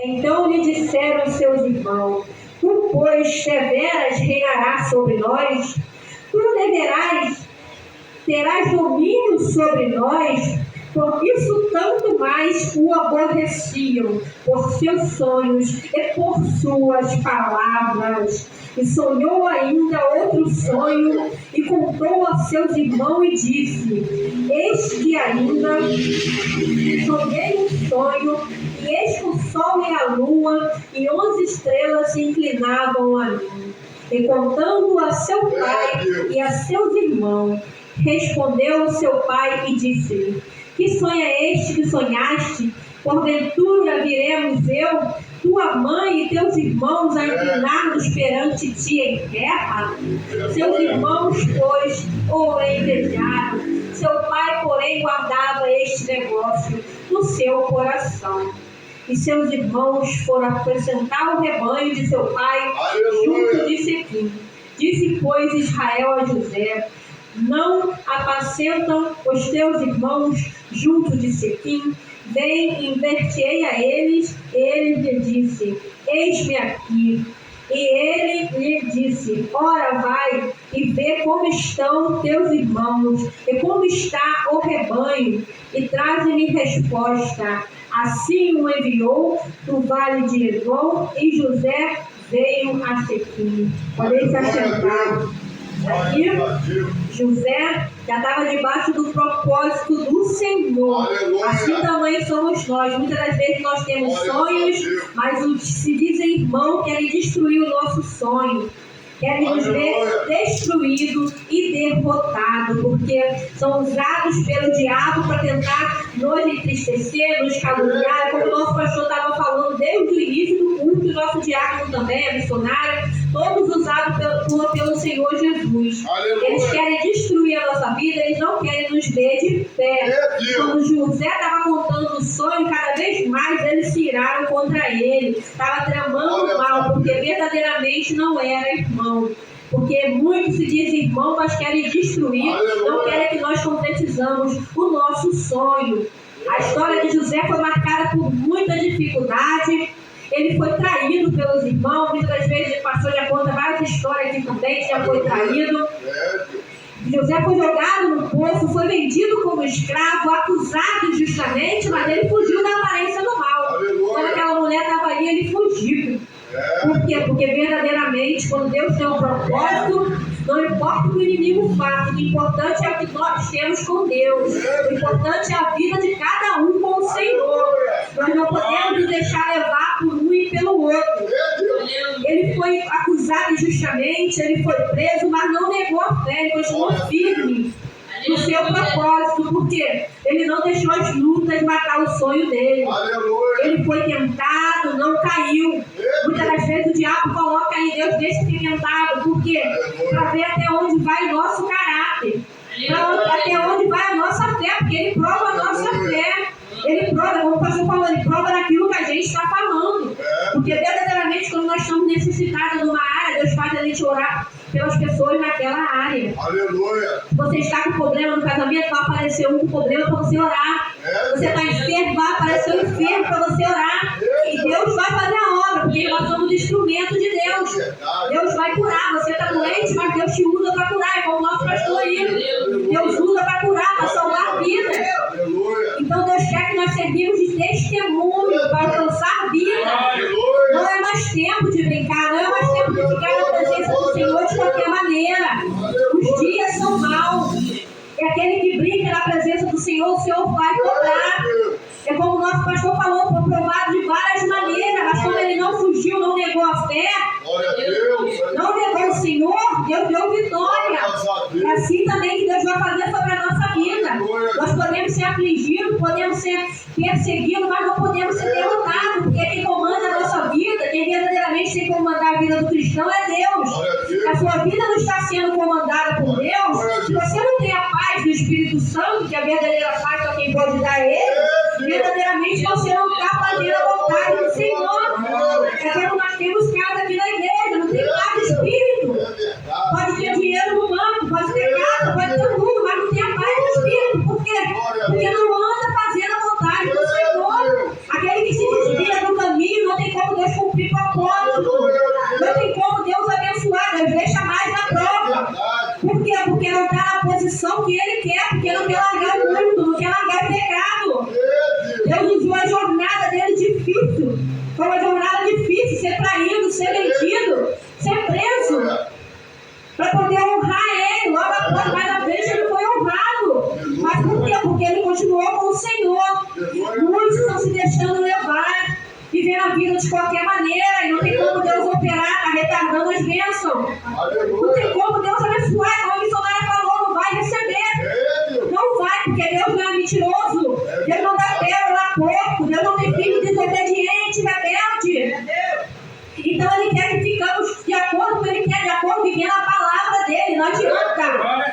Então lhe disseram seus irmãos: tu, pois, deveras reinarás sobre nós? Tu terás domínio sobre nós? Por isso tanto mais o aborreciam, por seus sonhos e por suas palavras. E sonhou ainda outro sonho, e contou a seus irmãos e disse: eis que ainda sonhei um sonho, e eis que o sol e a lua e 11 estrelas se inclinavam a mim. E contando a seu pai e a seus irmãos, respondeu seu pai e disse: que sonho é este que sonhaste? Porventura viremos eu, tua mãe e teus irmãos a inclinar-nos perante ti em terra? Seus irmãos, pois, o invejaram. Seu pai, porém, guardava este negócio no seu coração. E seus irmãos foram apresentar o rebanho de seu pai junto de Sequim. Disse, pois, Israel a José: não apacentam os teus irmãos junto de Sequim? Vem, invertei a eles. Ele lhe disse: eis-me aqui. E ele lhe disse: ora, vai e vê como estão teus irmãos e como está o rebanho, e traze-me resposta. Assim o enviou do vale de Edom, e José veio a Sequim. Podem se assentar. Aqui, José já estava debaixo do propósito do Senhor. Aleluia. Assim também somos nós. Muitas das vezes nós temos sonhos, mas os se dizem irmão querem destruir o nosso sonho. Querem nos ver destruídos e derrotados, porque são usados pelo diabo para tentar nos entristecer, nos caluniar, como o nosso pastor estava falando desde o início do culto, o nosso diácono também, a missionária, todos usados pelo Senhor Jesus. Aleluia. Eles querem destruir a nossa vida, eles não querem nos ver de pé. Quando José estava contando o sonho, cada vez mais eles se iraram contra ele, estava tramando mal, porque verdadeiramente não era irmão. Porque muitos se dizem irmão, mas querem destruir, não querem que nós concretizamos o nosso sonho. A história de José foi marcada por muita dificuldade. Ele foi traído pelos irmãos. Muitas vezes o pastor já conta várias histórias aqui também, que já foi traído. José foi jogado no poço, foi vendido como escravo, acusado injustamente, mas ele fugiu da aparência do mal. Quando aquela mulher estava ali, ele fugiu. Por quê? Porque verdadeiramente, quando Deus tem um propósito, não importa o que o inimigo faça, o importante é o que nós temos com Deus. O importante é a vida de cada um com o Senhor. Nós não podemos nos deixar levar por um e pelo outro. Ele foi acusado injustamente, ele foi preso, mas não negou a fé, ele continuou firme no seu propósito, porque ele não deixou as lutas matar o sonho dele. Aleluia. Ele foi tentado, não caiu. Muitas das vezes o diabo coloca aí, Deus deixa ser tentado, por quê? Para ver até onde vai o nosso caráter, até onde vai a nossa fé, porque ele prova a nossa fé. Ele prova, como o pastor falou, ele prova naquilo que a gente está falando. Porque verdadeiramente, quando nós estamos necessitados de uma área, Deus faz a gente orar pelas pessoas naquela área. Aleluia. Você está com problema no casamento, vai aparecer um com problema para você orar. Você está enfermo, vai aparecer um enfermo para você orar. E Deus vai fazer a obra, porque nós somos instrumentos de Deus. Deus vai curar. Você está doente, mas Deus te usa para curar. É como o nosso pastor aí. Deus usa para curar, para salvar vidas. Então Deus quer que nós servimos de testemunho para alcançar vida. Não é mais tempo de brincar, não é mais tempo de ficar na presença do Senhor de qualquer maneira. Os dias são maus. É aquele que brinca na presença do Senhor, o Senhor vai cobrar. É como o nosso pastor falou, foi provado de várias maneiras, mas como ele não fugiu, não negou a fé, não negou o Senhor, Deus deu vitória. É assim também que Deus vai fazer sobre a nossa vida. Nós podemos ser afligidos, podemos ser perseguidos, mas não podemos ser derrotados, porque quem comanda a nossa vida, quem verdadeiramente tem que comandar a vida do cristão é Deus. Se a sua vida não está sendo comandada por Deus, se você não tem a paz do Espírito Santo, que é a verdadeira paz só quem pode dar ele, verdadeiramente você não está fazendo a vontade do Senhor. É como nós temos casa aqui na igreja, não tem paz do Espírito. Pode ter dinheiro no banco, pode ter casa, pode ter tudo, mas não tem a paz do Espírito. Por quê? Porque não anda fazendo a vontade do Senhor. Aquele que se desvia do caminho não propósito. Não tem como Deus abençoar, Deus deixa mais na prova. Por quê? Porque não está na posição que Ele quer, porque não quer largar o mundo, não quer largar o pecado. Deus usou a jornada dele difícil. Foi uma jornada difícil, ser traído, ser vendido, ser preso, para poder honrar Ele. Logo após, mais na frente, ele foi honrado. Mas por quê? Porque ele continuou com o Senhor. Muitos estão se deixando levar, vivendo a vida de qualquer maneira, e não tem como Deus operar, está retardando as bênçãos. Não tem como Deus abençoar, como a missionária falou, não vai receber. Não vai, porque Deus não é mentiroso. Deus não dá pérola a porco. Deus não tem filho desobediente, rebelde. Então Ele quer que ficamos de acordo com Ele quer, de acordo vivendo a palavra dEle. Não adianta.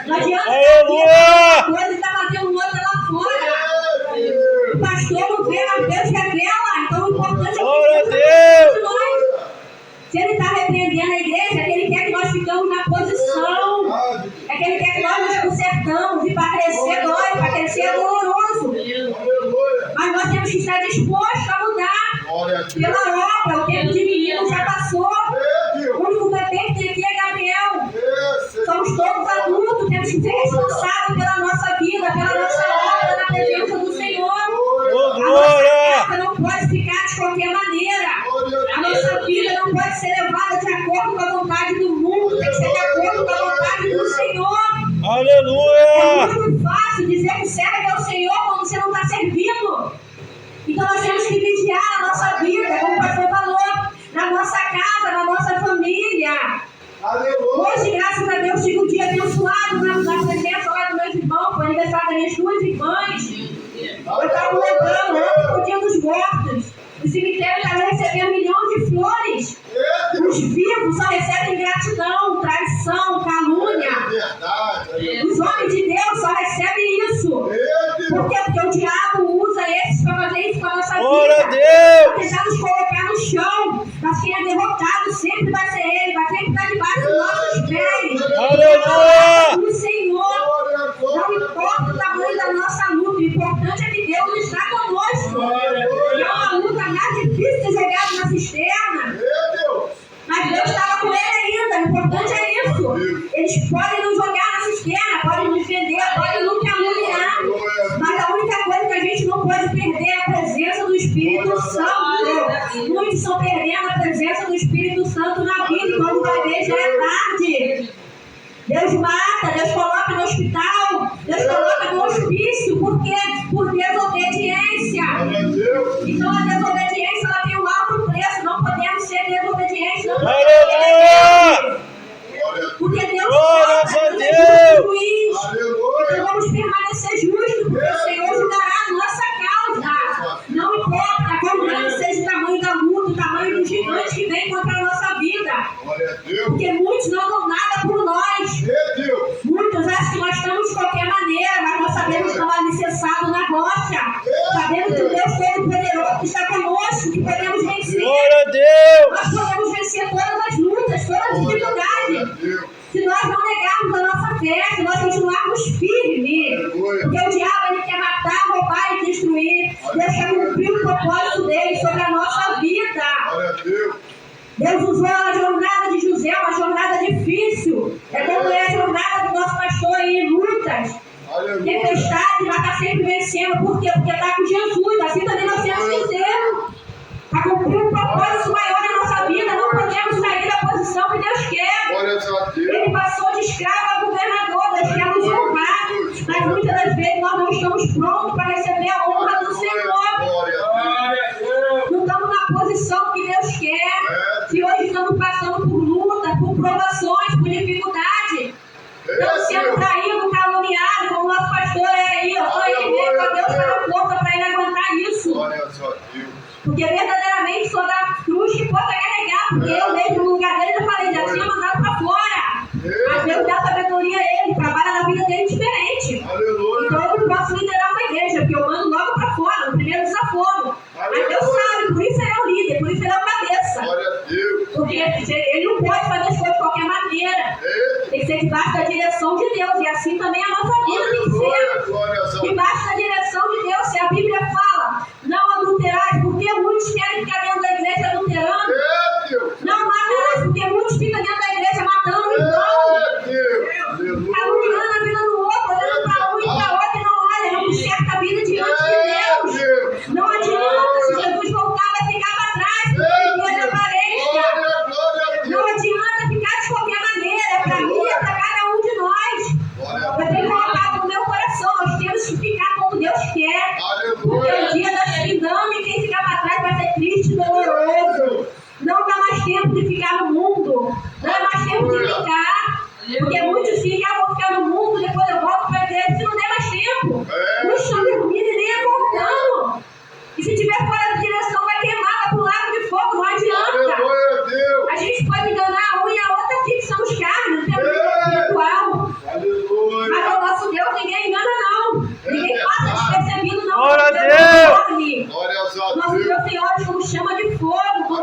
Não adianta uma coisa e estar fazendo outra lá fora. O pastor não vê a Deus que é aquela. Então o importante é que Deus de nós. Se Ele está repreendendo a igreja, é que Ele quer que nós ficamos na posição. É que Ele quer que nós nos consertamos. E para crescer dói, para crescer é doloroso. Mas nós temos que estar dispostos a mudar. Pela obra, o tempo de menino já passou. O único bebê que tem aqui é Gabriel. Somos todos adultos, temos que ser responsáveis pela nossa vida, pela nossa obra na presença do Senhor. A nossa casa não pode ficar de qualquer maneira. A nossa vida não pode ser levada de acordo com a vontade do mundo, tem que ser de acordo com a vontade do Senhor. Aleluia! É muito fácil dizer que serve ao Senhor quando você não está servindo. Então nós temos que vigiar a nossa vida, como o pastor falou, na nossa casa, na nossa família. Hoje, graças a Deus, tive um dia abençoado na presença lá dos meus irmãos, foi aniversário das minhas duas irmãs. Eu estava lembrando, ontem foi o dia dos mortos. O cemitério estava recebendo milhões de flores. Os vivos só recebem gratidão, traição, calúnia. Os homens de Deus só recebem isso. Por quê? Porque o diabo usa esses para fazer isso com a nossa vida. Para tentar nos colocar no chão. Mas quem é derrotado sempre vai ser Ele, vai sempre estar debaixo dos nossos pés. Aleluia! O Senhor, não importa o tamanho da nossa luta, o importante é que Deus está conosco. É uma luta mais difícil de jogar na cisterna. Mas Deus estava com ele ainda, o importante é isso. Eles podem nos jogar na cisterna, podem nos defender, podem nos caluniar. Mas a única coisa que a gente não pode perder é a presença do Espírito Santo. Muitos estão perdendo a presença do Espírito Santo na vida, e quando vai ver já é tarde. Deus mata, Deus coloca no hospital, Deus coloca no hospício, por quê? Por desobediência. Então a desobediência ela tem um alto preço, não podemos ser desobedientes, não podemos. Porque Deus é juiz. Então vamos permanecer justos, porque o Senhor julgará a nossa causa. Não importa quão grande seja o tamanho da luta, o tamanho do gigante que vem contra a nossa vida. Porque muitos não dão nada por nós. Muitos acham que nós estamos de qualquer maneira, mas nós sabemos que estamos alicerçados na rocha. Sabemos que o Deus Todo-Poderoso está conosco, que podemos vencer. Glória a Deus! Nós podemos vencer todas as lutas, todas as dificuldades. Se nós não negarmos a nossa fé, se nós continuarmos firmes, porque o diabo ele quer matar, roubar e destruir. Deus quer cumprir o propósito dele sobre a nossa vida. Deus usou a jornada de José, uma jornada difícil. É como é a jornada do nosso pastor em lutas. Tempestade, mas está sempre vencendo. Por quê? Porque está com Jesus. Assim também nós temos que ser. Para cumprir um propósito maior na nossa vida, não podemos sair da posição que Deus quer. Ele passou de escravo a governador, Deus quer nos honrar. Mas muitas das vezes nós não estamos prontos para receber a honra do Senhor. Não estamos na posição que Deus quer. Se hoje estamos passando por luta, por provações, por dificuldade, estamos sendo traídos, caluniados, como o nosso pastor é aí. Só ele mesmo, a Deus para a força para ele aguentar isso. Porque verdadeiramente sou da cruz que possa carregar. Porque eu mesmo no lugar dele, eu falei, já tinha mandado para fora. Mas Deus dá sabedoria a ele, trabalha na vida dele diferente. Então eu não posso liderar uma igreja, porque eu mando logo para fora, no primeiro desaforo. Mas Deus sabe, por isso ele é o líder, por isso ele é o cabeça. Porque ele não pode fazer as coisas de qualquer maneira. Tem que ser debaixo da direção de Deus. E assim também a nossa vida tem que ser. Debaixo da direção de Deus. Se a Bíblia fala, não adulterais, porque muitos querem ficar dentro da igreja adulterando.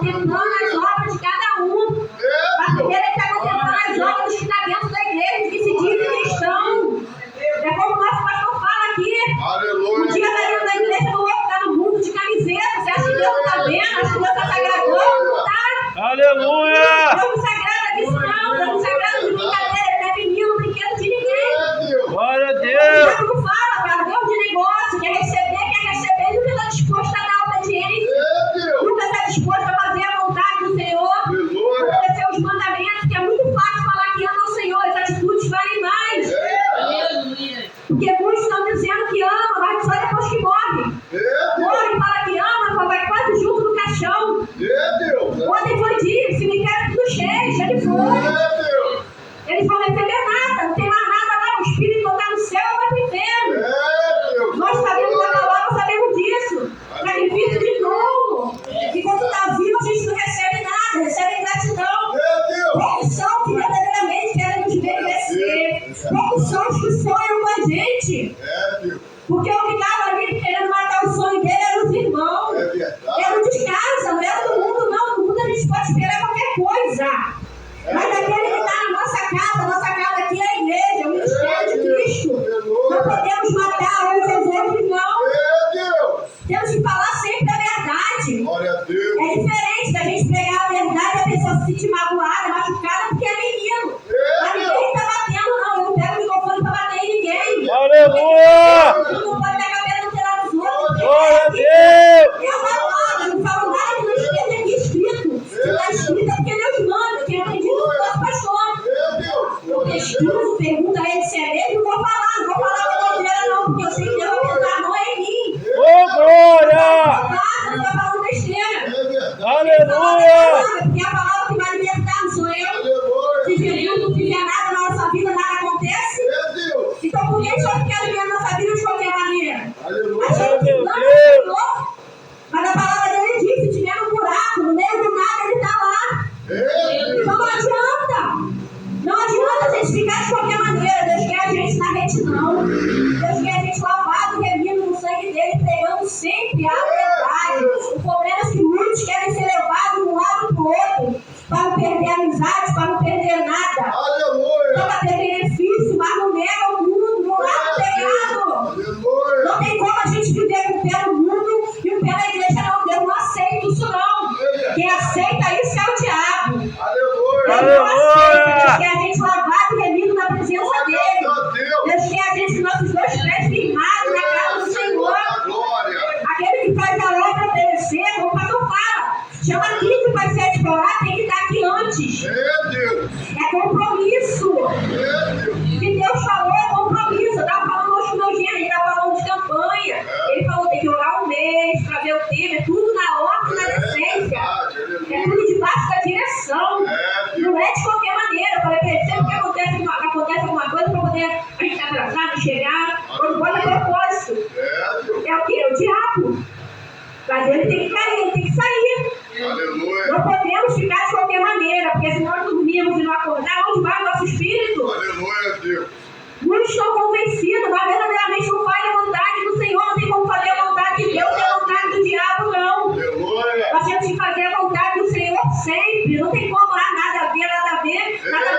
contemplando as obras de cada um. Mas primeiro ele está contemplando as obras dos que estão dentro da igreja, que se dizem cristãos. É como o nosso pastor fala aqui. Um dia está dentro da igreja, no outro está no mundo de camiseta. Você acha que Deus não está vendo? Acha que Deus está se agradando? Não está? Aleluia! Deus não se agrada disso não. Deus não se agrada de brincadeira. Ele não é menino, brinquedo de ninguém. Glória a Deus! Deus não fala, cara. Deus de negócio. Quer receber e nunca está disposto a dar obediência. Nunca está disposto a fazer a vontade do Senhor. Obedecer os mandamentos, que é muito fácil falar que ama o Senhor. As atitudes valem mais. Porque muitos estão dizendo que ama, mas só depois que morre. Morre, fala que ama, vai quase junto no caixão. Ontem foi dia, esse cemitério tudo cheio de flores. Eles vão receber nada, não tem mais nada lá. O Espírito não está no céu, vai pro inferno. Nós sabemos da palavra, sabemos disso. Sacrifício de novo. E quando está vivo, a gente não recebe nada, recebe ingratidão. Poucos são que verdadeiramente querem nos ver crescer. Poucos são os que sonham com a gente. Porque o que estava ali querendo matar o sonho dele era os irmãos. Era o de casa, não era do mundo, não. No mundo a gente pode esperar qualquer coisa. Mas aquele que está na nossa casa aqui é a igreja, o ministério de Cristo. Não podemos matar uns aos outros, não. Temos que falar sempre a verdade. É diferente da gente pegar a verdade e a pessoa se sentir magoada, machucada, porque é menino. Mas ninguém está batendo, não. Eu não pego o microfone para bater em ninguém. Aleluia! Tu não pode pegar a pedra no telhado dos outros. Glória a Deus! Eu não falo nada que não esteja aqui escrito. Se está escrito é porque Deus manda, que eu aprendi do nosso pastor. Eu pesquiso, pergunto a ele se é mesmo, não vou falar com bobeira não, porque eu sei que Deus vai pensar, não é em mim. Ô, glória! Não está falando besteira. Aleluia! Porque a palavra que vai libertar não sou eu. Se Jesus não fizer nada na nossa vida, nada acontece. Então por que a gente vai ficar vivendo nossa vida de qualquer maneira? A gente não Senhor, mas a palavra dele diz, se tiver um buraco, no meio do nada ele está lá. Então não adianta. Não adianta a gente ficar de qualquer maneira. Deus quer a gente na retidão. Deus quer a gente lavado, remido no sangue dele, pregando sempre a verdade. O problema é que muitos querem ser levados de um lado para o outro, para não perder amizade, para não perder nada. Só para ter benefício, mas não nega o mundo, no lado pegado. Não tem como a gente viver com o pé no mundo e o pé na igreja não. Deus não aceita isso não. Quem aceita isso é o diabo. Deus não aceita. Deus quer a gente lavado e remido na presença dele. Deus quer a gente com nossos dois pés firmados na casa do Senhor. Aquele que faz a obra obedecer, como o pastor fala, chama aqui que vai ser explorar, tem que estar aqui antes. É compromisso. Se Deus falou, é compromisso. Eu estava falando hoje com o meu gênero, ele estava falando de campanha. Ele falou, tem que orar um mês para ver o tema, é tudo na ordem e na decência. É tudo debaixo da direção. Não é de qualquer maneira. Eu falei para ele, sempre que acontece alguma coisa para poder a gente atrasar, chegar, quando pode a propósito. É o quê? É o diabo. Mas ele tem que cair, ele tem que sair. Não podemos ficar de qualquer maneira, porque se nós dormirmos e não acordar, onde vai o nosso espírito? Muitos estão convencidos, mas verdadeiramente não fazem a vontade do Senhor, não tem como fazer a vontade de Deus e a vontade do diabo, não. Nós temos que fazer a vontade do Senhor sempre, não tem como nada a ver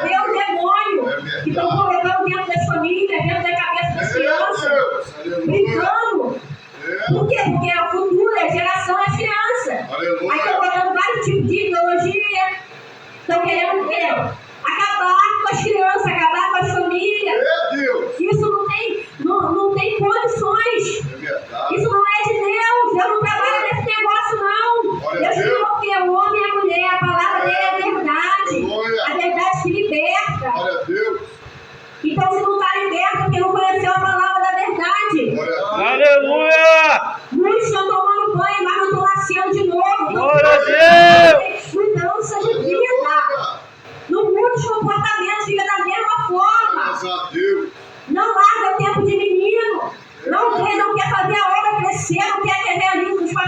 é o demônio que estão colocando dentro das famílias, dentro da cabeça das crianças, brincando. Por quê? Porque é o futuro, é a geração, é as crianças. Aí estão botando vários tipos de ideologia, estão querendo o quê? Acabar com as crianças, acabar com as famílias. Isso não tem condições. Isso não é de Deus. Deus não trabalha nesse negócio, não. Deus criou o quê? O homem e a mulher. A palavra dele é a verdade. A verdade que liberta. Então, se não está liberto, porque não conheceu a palavra da verdade. Aleluia! Muitos estão tomando banho, mas não estão nascendo de novo. Glória a Deus! Mudança de vida. Não muda os comportamentos, fica da mesma forma. Não larga tempo de menino. Não quer fazer a obra crescer, não quer que realize os papéis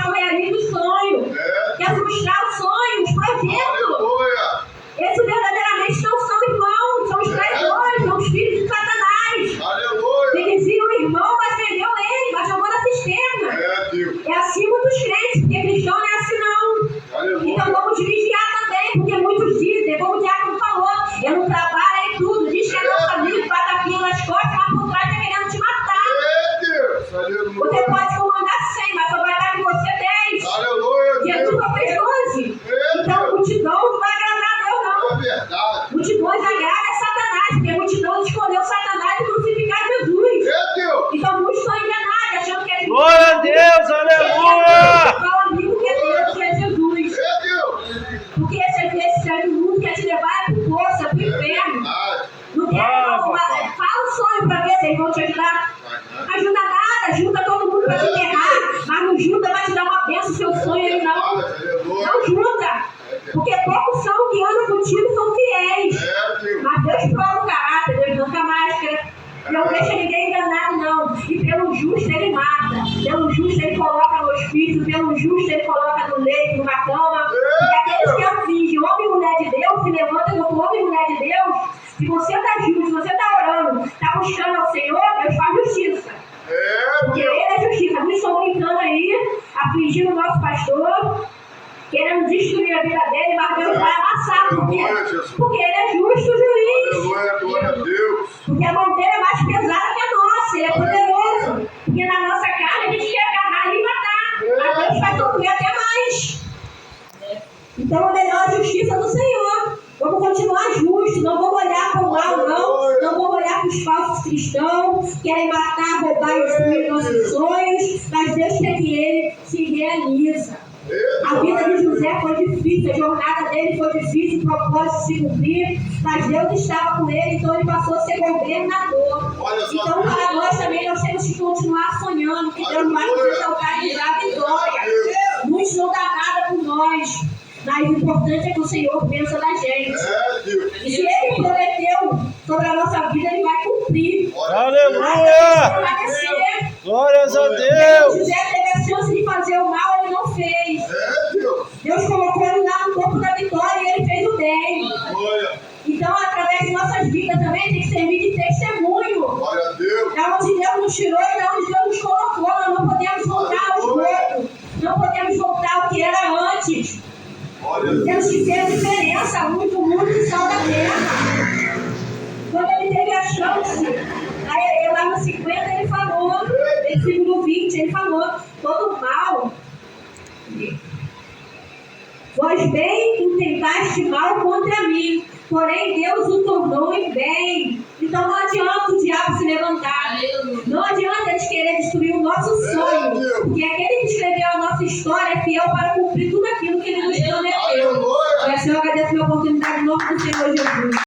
11. Então, multidão não vai agradar a Deus, não. É verdade. Multidões agrada Satanás, porque a multidão escolheu Satanás e crucificar Jesus. Deus. Então, muitos estão enganados, achando que é Jesus. Glória a Deus, aleluia! Qual amigo que é Deus, que é Jesus. Deus. Porque esse mundo quer te levar para o poço, para o inferno. Não quer, fala o sonho para ver se eles vão te ajudar. Não ajuda nada, ajuda todo mundo para te enterrar, mas não ajuda, vai te dar uma bênção, seu sonho, ele não ajuda. Porque poucos são que andam contigo, são fiéis. Mas Deus prova o caráter, Deus arranca a máscara. Não deixa ninguém enganado, não. E pelo justo ele mata. Pelo justo ele coloca no hospício. Pelo justo ele coloca no leito, numa cama. E aqueles que afligem, homem e mulher de Deus, se levanta como homem e mulher de Deus. Se você está justo, se você está orando, está buscando ao Senhor, Deus faz justiça. Porque ele é justiça. Muitos estão brincando aí, afligindo o nosso pastor, querendo destruir a vida dele, mas Deus vai amassar. Por quê? Porque ele é justo juiz. Glória a Deus. Porque a mão dele é mais pesada que a nossa, ele é poderoso. Porque na nossa carne a gente quer agarrar ali e matar. Mas Deus vai concluir até mais. Então, a melhor justiça do Senhor. Vamos continuar justos, não vamos olhar para o mal, não. Não vamos olhar para os falsos cristãos, que querem matar, roubar e destruir nossos sonhos. Mas Deus quer que ele se realiza. A vida de José foi difícil, a jornada dele foi difícil, o propósito se cumprir, mas Deus estava com ele, então ele passou a ser governador. Então, para nós também, nós temos que continuar sonhando, que Deus vai nos exaltar e nos dar vitória. Muitos não dão nada por nós, mas o importante é que o Senhor pensa na gente. E se ele prometeu sobre a nossa vida, ele vai cumprir. Aleluia! Glórias a Deus! José teve a chance de fazer o mal, ele não fez. Deus colocou ele lá no topo da vitória e ele fez o bem. Então, através de nossas vidas também, tem que servir de testemunho. É onde Deus nos tirou e é onde Deus nos colocou. Nós não podemos voltar aos poucos. Não podemos voltar ao que era antes. Temos que ter a diferença, muito mundo e sal da terra. Quando ele teve a chance, aí lá no 50 ele falou, no 20 ele falou, todo mal. Vós bem intentaste mal contra mim, porém Deus o tornou em bem. Então não adianta o diabo se levantar. Não adianta eles querer destruir o nosso sonho. Porque aquele que escreveu a nossa história é fiel para cumprir tudo aquilo que ele nos prometeu. E assim eu agradeço a minha oportunidade em nome do Senhor Jesus.